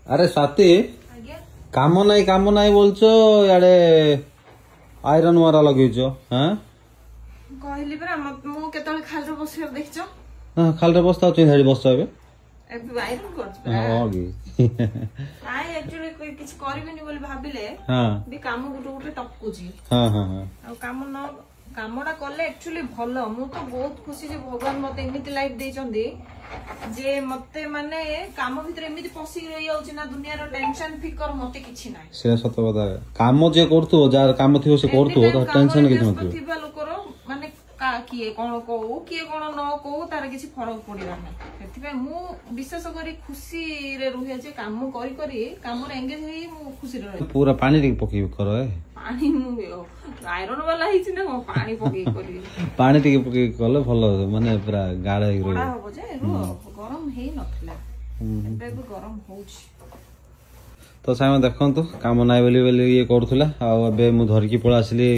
अरे स्वाति काम नाई बोलछ याडे आयरन मारा लगेछ हां कहली परा मु केतल खालरे बसिर देखछ हां खालरे बसता छ हेडी बसछ एबे एबे आयरन करछ हां ओगे आइ एक्चुअली कोई किछ करबेनी बोली भाबिले हां बे काम गुटे टपकुची हां हां हां आ काम न कामडा कले एक्चुअली भलो मु तो बहुत खुशी जे भगवान मते एमिति लाइफ देचंदी जे मते माने काम भीतर एमिति पसी रही जाउची ना दुनिया रो टेंशन फिकर मते किछि नाही से सत बता काम जे करतु जार काम थियो से करतु त टेंशन किछ नथि थिबा लोकर माने का किए कोन को किए कोन न को तार किछि फरक पड़िला ना सेति मु विशेष करी खुशी रे रुहे जे काम करी करी काम रे एंगेज हेई मु खुशी रे पूरा पानी रे पकी कर पानी मु आयरन वाला हिछि ना पानी पकी करी पानी टिके पकी कले भलो माने पूरा गाढ़ा हे बड़ा हो जे गरम हेई नथला एबे गरम होउछि तो साइम देखंतु काम नाइ बोली बोली ये करथुला आ एबे मु धरकी पळा आसली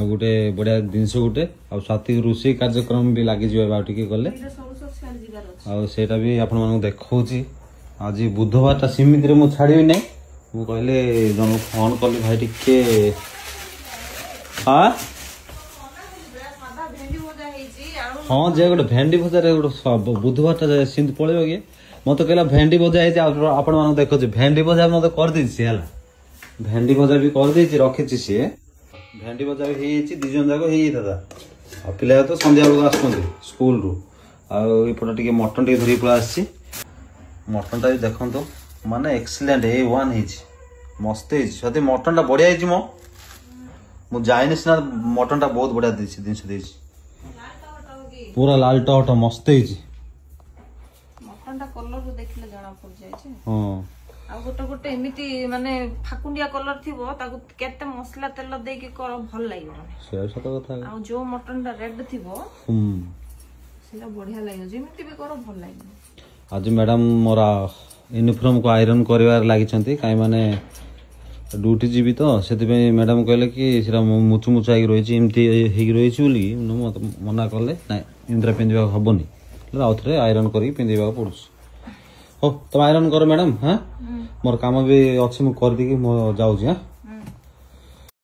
गुटे बढ़िया जिनस गुटे आ साथी रुसी कार्यक्रम भी लागि जिवे बा टिके गले आ सेटा भी आपन मानु देखौची आज बुधवार ता सीमित रे मु छाडीबी नै मु कहले जन फोन करली भाई टिके हां हां जे गुटे भेंडी भजा रे गुटे बुधवार ता सिंध पळेबो के मत कहला भेंडी भजा है आपण मान देखो भेंडी भजा मत कर दी है भेंडी भजा भी कर दी रखी सी भेंडी भजा भी दी जन जाक दादा आ पिला तो संध्या बेलू आसुँच स्कूल रु आईपटे टे मटन टे धरी पड़ा आसी मटन टा देखो तो माने एक्सीलेंट A1 मस्त है मटन टा बढ़िया है मु जाइनी सीना मटन टा बहुत बढ़िया जिनस पूरा लाल टट मस्त है कलर देखले जाना पड़ जाय हां आ गोटे एमिति माने फाकुंडिया कलर थिबो ताकू केते मसला तेल दे के कर भल लागियो से सत कथा आ जो मटन दा रेड थिबो सेला बढ़िया लागियो जेमिति भी कर भल लागियो आज मैडम मोरा यूनिफॉर्म को आयरन करबार लागि छंती काई माने ड्यूटी जीवी तो सेति पे मैडम कहले कि सिरा मुचु मुचु आइ रही छी एमती हेइ रही छी बोली मना करले ना इंद्रा पिंदिबा हबनी आउथरे आयरन करी पिंदिबा पड़ुछ हो तुम आयरन करो मैडम हाँ मोर काम भी अच्छी मु कर दी कि मो जाऊँ हाँ।